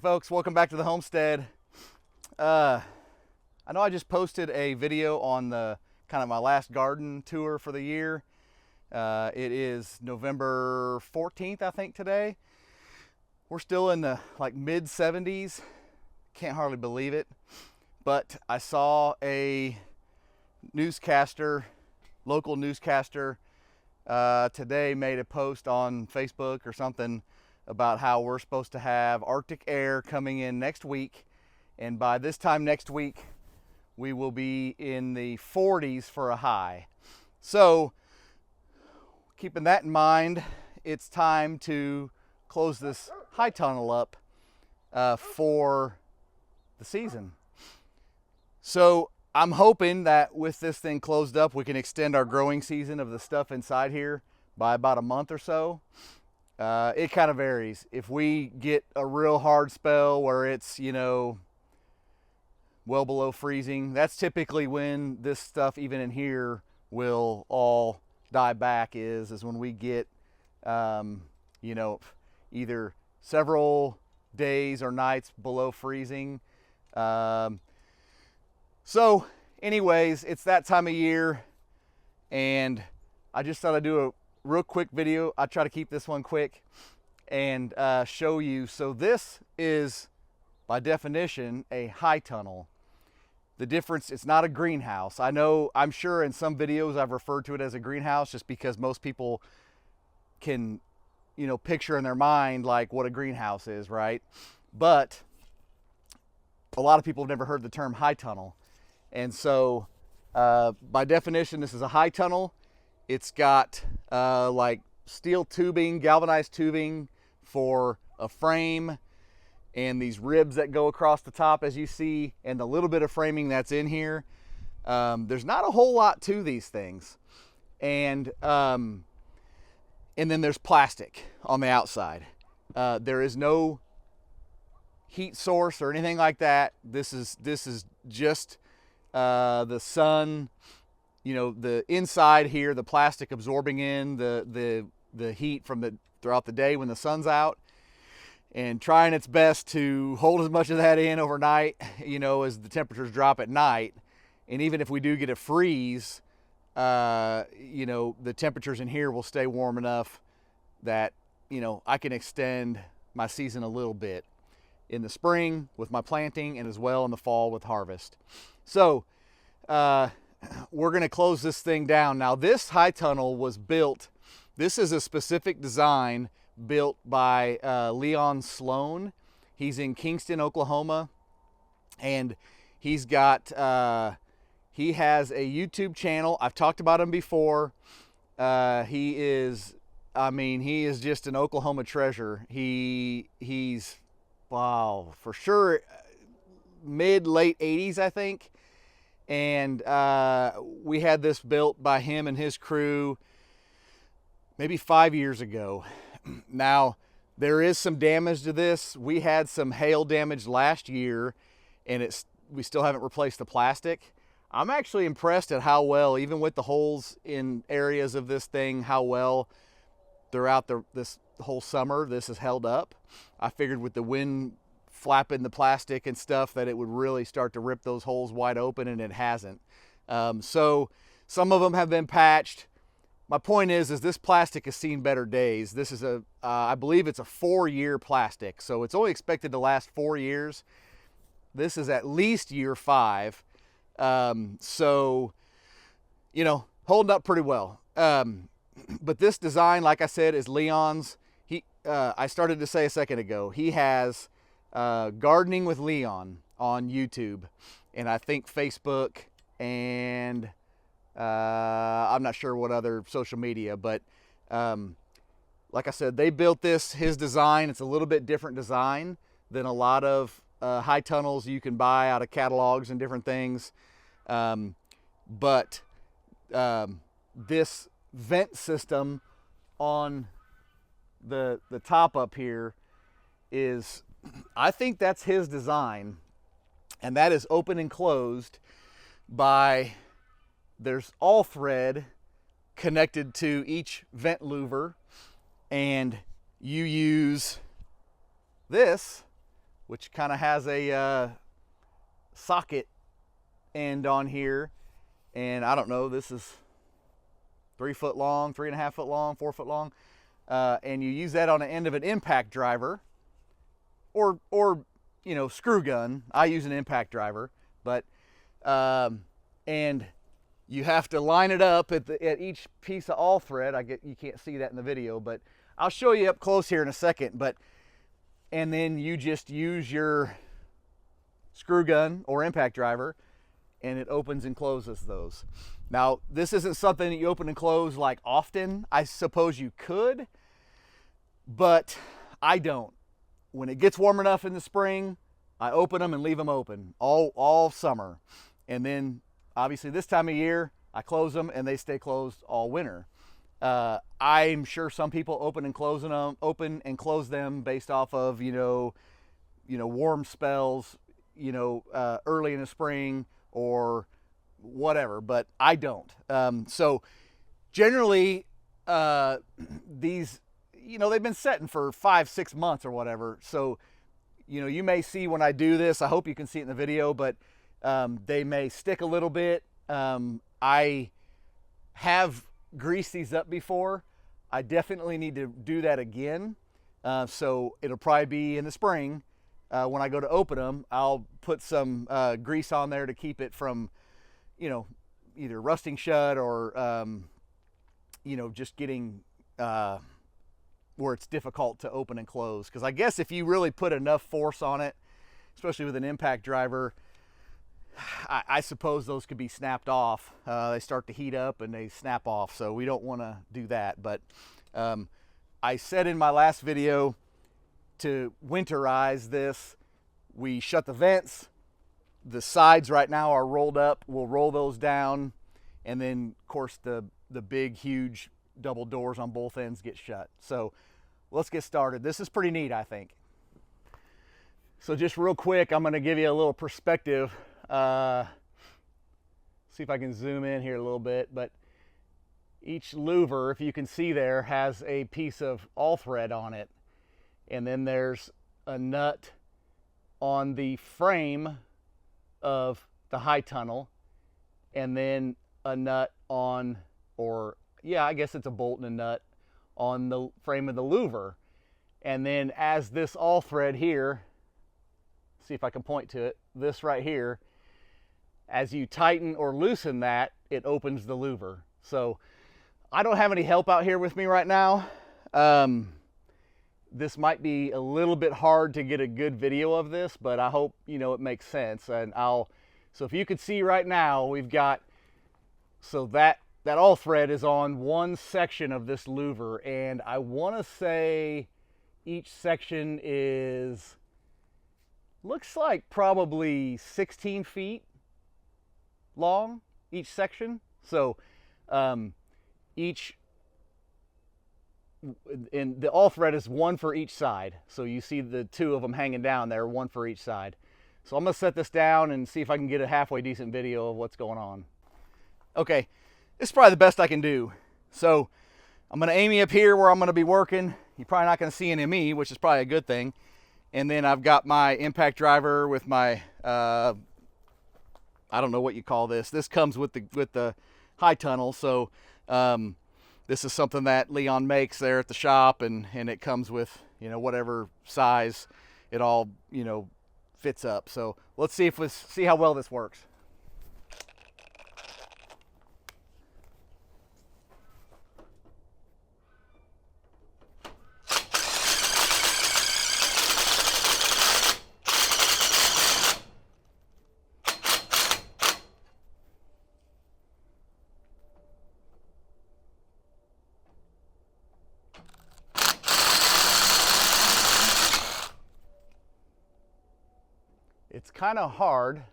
Folks, welcome back to the homestead. I know I just posted a video on the kind of my last garden tour for the year. It is November 14th, I think, today. We're still in the like mid 70s. Can't hardly believe it. But I saw a newscaster, local newscaster, today made a post on Facebook or something about how we're supposed to have Arctic air coming in next week, and by this time next week we will be in the 40s for a high. So keeping that in mind, it's time to close this high tunnel up for the season. So I'm hoping that with this thing closed up, we can extend our growing season of the stuff inside here by about a month or so. It kind of varies. If we get a real hard spell where it's, well below freezing, that's typically when this stuff, even in here, will all die back, is when we get, either several days or nights below freezing. So anyways, it's that time of year, and I just thought I'd do a real quick video. I try to keep this one quick and show you. So this is, by definition, a high tunnel. The difference, it's not a greenhouse. I'm sure in some videos I've referred to it as a greenhouse just because most people can, picture in their mind like what a greenhouse is, right? But a lot of people have never heard the term high tunnel. And so by definition, this is a high tunnel. It's got like steel tubing, galvanized tubing for a frame, and these ribs that go across the top, as you see, and the little bit of framing that's in here. There's not a whole lot to these things. And then there's plastic on the outside. There is no heat source or anything like that. This is just the sun, the inside here, the plastic absorbing in the heat from throughout the day when the sun's out, and trying its best to hold as much of that in overnight, as the temperatures drop at night. And even if we do get a freeze, the temperatures in here will stay warm enough that, I can extend my season a little bit in the spring with my planting, and as well in the fall with harvest. So we're going to close this thing down. Now, this high tunnel was built, this is a specific design built by Leon Sloan. He's in Kingston, Oklahoma, and he's got, he has a YouTube channel. I've talked about him before. He is just an Oklahoma treasure. He's, wow, for sure, mid-late 80s, I think. And we had this built by him and his crew maybe 5 years ago. Now, there is some damage to this. We had some hail damage last year, and we still haven't replaced the plastic. I'm actually impressed at how well, even with the holes in areas of this thing, how well throughout this whole summer this has held up. I figured with the wind flapping the plastic and stuff that it would really start to rip those holes wide open, and it hasn't. So some of them have been patched. My point is this plastic has seen better days. This is I believe it's a 4-year plastic, so it's only expected to last 4 years. This is at least year 5. So, holding up pretty well. But this design, like I said, is Leon's. I started to say a second ago, he has Gardening with Leon on YouTube, and I think Facebook, and I'm not sure what other social media, but like I said, they built his design. It's a little bit different design than a lot of high tunnels you can buy out of catalogs and different things. But this vent system on the top up here is, I think that's his design, and that is open and closed by, there's all thread connected to each vent louver, and you use this which kind of has a socket end on here. And I don't know, this is 3 foot long, 3.5 foot long, 4 foot long. And you use that on the end of an impact driver or you know, screw gun. I use an impact driver, but and you have to line it up at each piece of all thread. You can't see that in the video, but I'll show you up close here in a second. And then you just use your screw gun or impact driver, and it opens and closes those. Now, this isn't something that you open and close like often. I suppose you could, but I don't. When it gets warm enough in the spring, I open them and leave them open all summer. And then obviously this time of year, I close them and they stay closed all winter. I'm sure some people open and close them based off of, you know, warm spells, early in the spring or whatever, but I don't. So generally, these, they've been setting for 5-6 months or whatever. So, you may see when I do this, I hope you can see it in the video, but they may stick a little bit. I have greased these up before. I definitely need to do that again. So it'll probably be in the spring. When I go to open them, I'll put some grease on there to keep it from, either rusting shut or, just getting where it's difficult to open and close. Because I guess if you really put enough force on it, especially with an impact driver, I suppose those could be snapped off. They start to heat up and they snap off, so we don't want to do that. But I said in my last video to winterize this, we shut the vents. The sides right now are rolled up. We'll roll those down, and then of course the big huge double doors on both ends get shut. So let's get started. This is pretty neat, I think. So just real quick, I'm going to give you a little perspective. See if I can zoom in here a little bit, but each louver, if you can see there, has a piece of all thread on it, and then there's a nut on the frame of the high tunnel, and then a nut on, I guess it's a bolt and a nut on the frame of the louver. And then as this all thread here, see if I can point to it, this right here, as you tighten or loosen that, it opens the louver. So I don't have any help out here with me right now. This might be a little bit hard to get a good video of this, but I hope, it makes sense. And so if you could see right now, we've got, so that all thread is on one section of this louver, and I want to say each section looks like probably 16 feet long, each section. So and the all thread is one for each side. So you see the two of them hanging down there, one for each side. So I'm gonna set this down and see if I can get a halfway decent video of what's going on. Okay, this is probably the best I can do. So I'm gonna aim you up here where I'm gonna be working. You're probably not gonna see any of me, which is probably a good thing. And then I've got my impact driver with my, I don't know what you call this. This comes with the high tunnel. So this is something that Leon makes there at the shop, and it comes with, whatever size it all, fits up. So let's see how well this works. It's kind of hard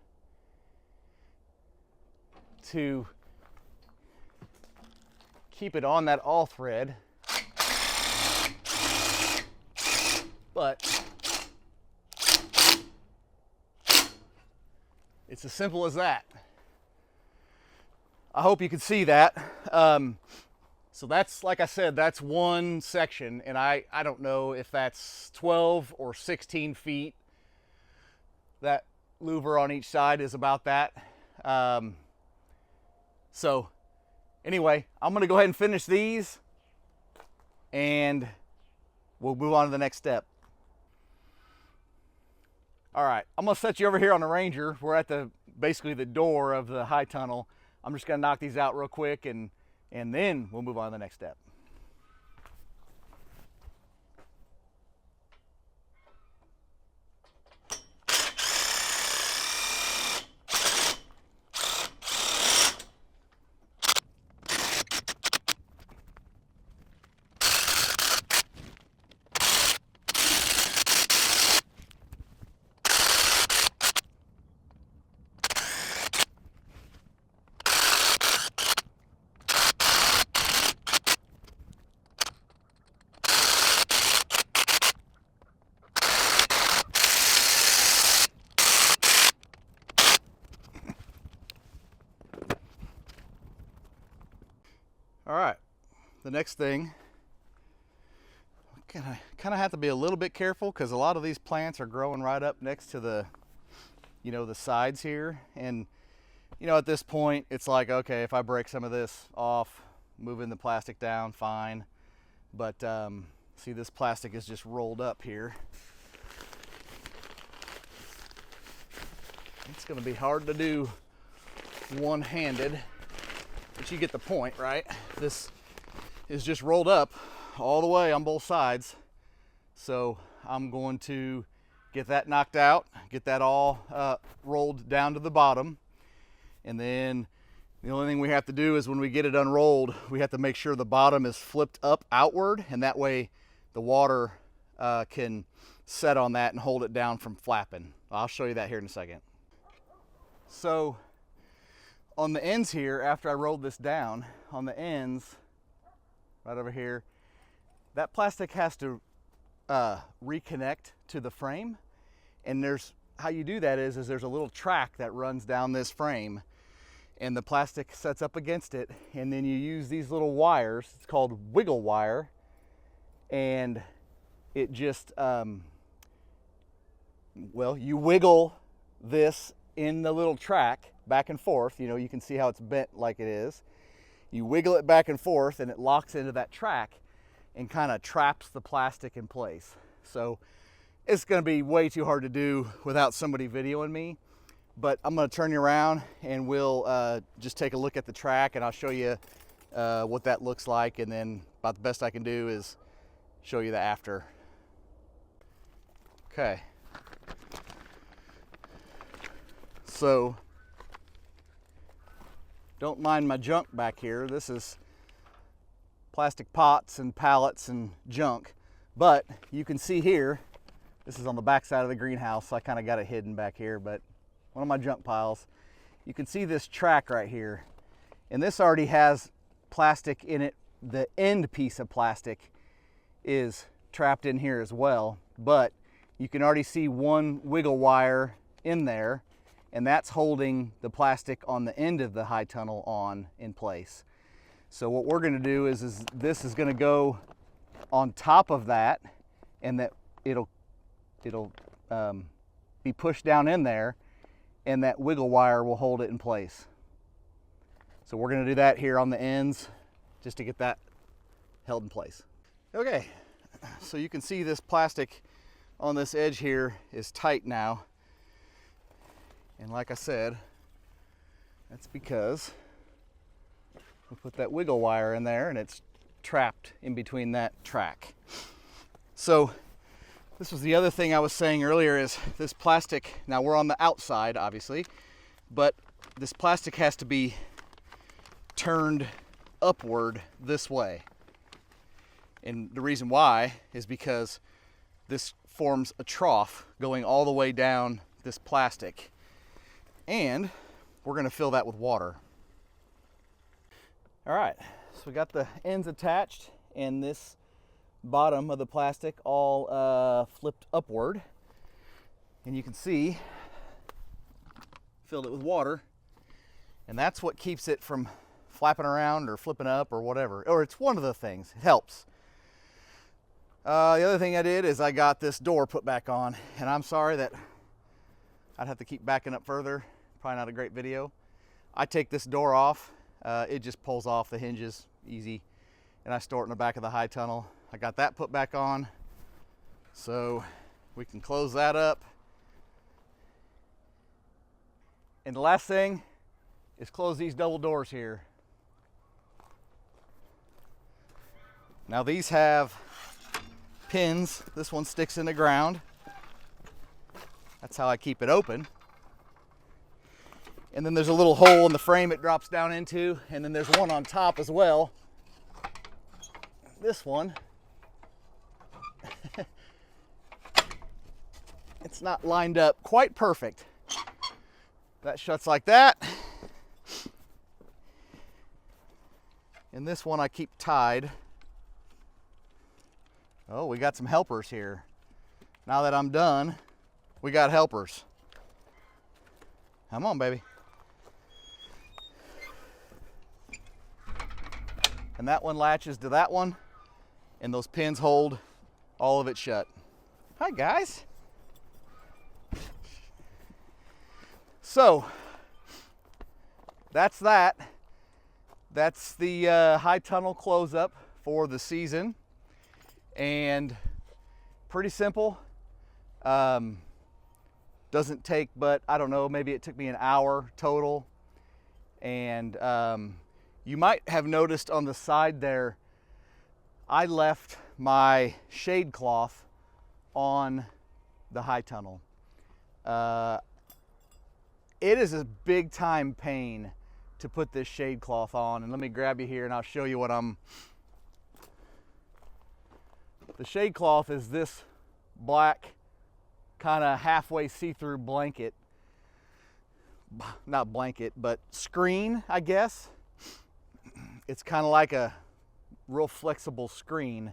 to keep it on that all thread, but it's as simple as that. I hope you can see that. So that's, like I said, that's one section, and I don't know if that's 12 or 16 feet. that louver on each side is about that. So anyway, I'm gonna go ahead and finish these and we'll move on to the next step. All right, I'm gonna set you over here on the Ranger. We're at basically the door of the high tunnel. I'm just gonna knock these out real quick and then we'll move on to the next step. All right, the next thing, I kind of have to be a little bit careful because a lot of these plants are growing right up next to the, the sides here. And, at this point, it's like, okay, if I break some of this off, moving the plastic down, fine. But see, this plastic is just rolled up here. It's gonna be hard to do one-handed. But you get the point, right? This is just rolled up all the way on both sides. So I'm going to get that knocked out, get that all rolled down to the bottom. And then the only thing we have to do is when we get it unrolled, we have to make sure the bottom is flipped up outward. And that way the water can set on that and hold it down from flapping. I'll show you that here in a second. So on the ends here, after I rolled this down, on the ends, right over here, that plastic has to reconnect to the frame. And how you do that is there's a little track that runs down this frame and the plastic sets up against it. And then you use these little wires, it's called wiggle wire. And it just, you wiggle this in the little track back and forth. You can see how it's bent like it is. You wiggle it back and forth and it locks into that track and kind of traps the plastic in place. So it's going to be way too hard to do without somebody videoing me, but I'm going to turn you around and we'll just take a look at the track and I'll show you what that looks like, and then about the best I can do is show you the after. Okay. So don't mind my junk back here. This is plastic pots and pallets and junk. But you can see here, this is on the back side of the greenhouse, so I kind of got it hidden back here, but one of my junk piles. You can see this track right here. And this already has plastic in it. The end piece of plastic is trapped in here as well. But you can already see one wiggle wire in there, and that's holding the plastic on the end of the high tunnel in place. So what we're gonna do is this is gonna go on top of that, and that it'll be pushed down in there, and that wiggle wire will hold it in place. So we're gonna do that here on the ends, just to get that held in place. Okay, so you can see this plastic on this edge here is tight now. And like I said, that's because we put that wiggle wire in there and it's trapped in between that track. So this was the other thing I was saying earlier, is this plastic, now we're on the outside obviously, but this plastic has to be turned upward this way. And the reason why is because this forms a trough going all the way down this plastic. And we're going to fill that with water. All right, so we got the ends attached and this bottom of the plastic all flipped upward. And you can see, filled it with water. And that's what keeps it from flapping around or flipping up or whatever. Or it's one of the things, it helps. The other thing I did is I got this door put back on, and I'm sorry that I'd have to keep backing up further. Probably not a great video. I take this door off. It just pulls off the hinges easy, and I store it in the back of the high tunnel. I got that put back on, so we can close that up. And the last thing is close these double doors here. Now these have pins. This one sticks in the ground. That's how I keep it open. And then there's a little hole in the frame it drops down into, and then there's one on top as well. This one, it's not lined up quite perfect. That shuts like that. And this one I keep tied. Oh, we got some helpers here. Now that I'm done, we got helpers. Come on, baby. And that one latches to that one, and those pins hold all of it shut. Hi, guys. So, that's that. That's the high tunnel close-up for the season. And pretty simple. Doesn't take but, I don't know, maybe it took me an hour total. And you might have noticed on the side there, I left my shade cloth on the high tunnel. It is a big time pain to put this shade cloth on. And let me grab you here and I'll show you what the shade cloth is this black kind of halfway see-through blanket. Not blanket, but screen, I guess. It's kind of like a real flexible screen.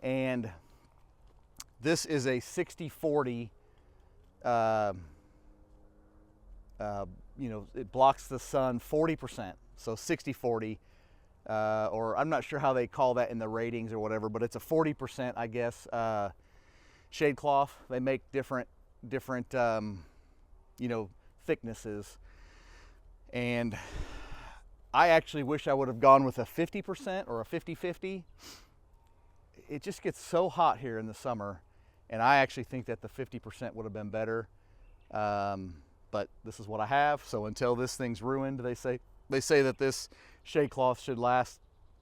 And this is a 60-40, it blocks the sun 40%. So 60-40, or I'm not sure how they call that in the ratings or whatever, but it's a 40%, I guess, shade cloth. They make different thicknesses. And I actually wish I would have gone with a 50% or a 50-50. It just gets so hot here in the summer, and I actually think that the 50% would have been better. But this is what I have. So until this thing's ruined, they say that this shade cloth should last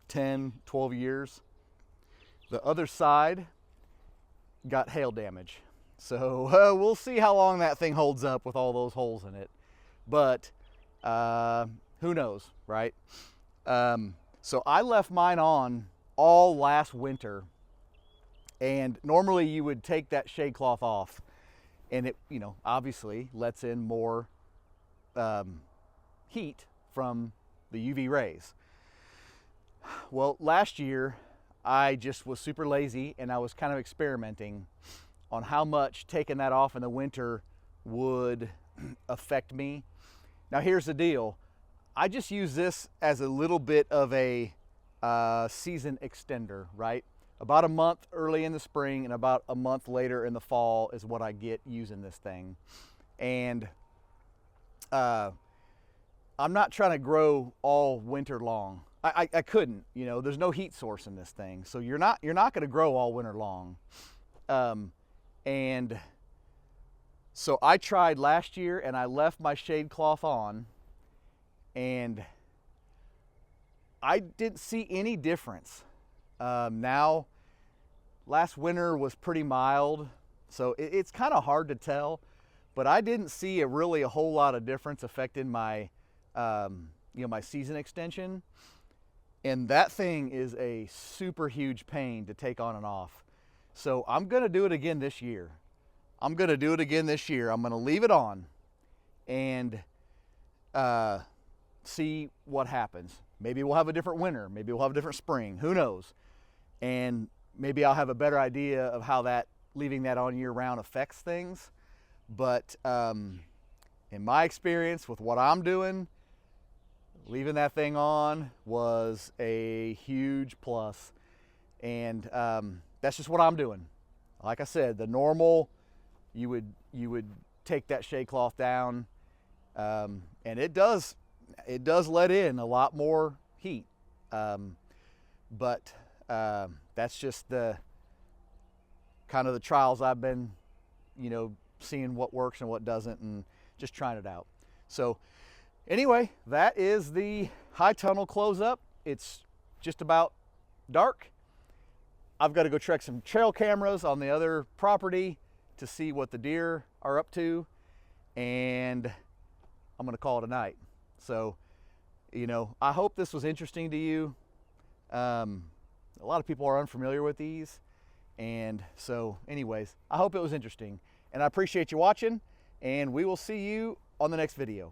10, 12 years. The other side got hail damage. So we'll see how long that thing holds up with all those holes in it. But who knows, right? So I left mine on all last winter, and normally you would take that shade cloth off, and it, obviously lets in more heat from the UV rays. Well, last year I just was super lazy, and I was kind of experimenting on how much taking that off in the winter would affect me. Now here's the deal. I just use this as a little bit of a season extender, right? About a month early in the spring and about a month later in the fall is what I get using this thing. And I'm not trying to grow all winter long. I couldn't, there's no heat source in this thing. So you're not going to grow all winter long. And so I tried last year, and I left my shade cloth on, and I didn't see any difference. Now, last winter was pretty mild, so it's kind of hard to tell, but I didn't see really a whole lot of difference affecting my, my season extension. And that thing is a super huge pain to take on and off. So I'm gonna do it again this year. I'm gonna leave it on and see what happens. Maybe we'll have a different winter. Maybe we'll have a different spring. Who knows? And maybe I'll have a better idea of how leaving that on year round affects things. But in my experience with what I'm doing, leaving that thing on was a huge plus. And that's just what I'm doing. Like I said, the normal, you would take that shade cloth down, and it does let in a lot more heat, but that's just the kind of the trials I've been, seeing what works and what doesn't, and just trying it out. So anyway, that is the high tunnel close up. It's just about dark. I've got to go check some trail cameras on the other property to see what the deer are up to, and I'm going to call it a night. So, I hope this was interesting to you. A lot of people are unfamiliar with these, and so anyways, I hope it was interesting, and I appreciate you watching, and we will see you on the next video.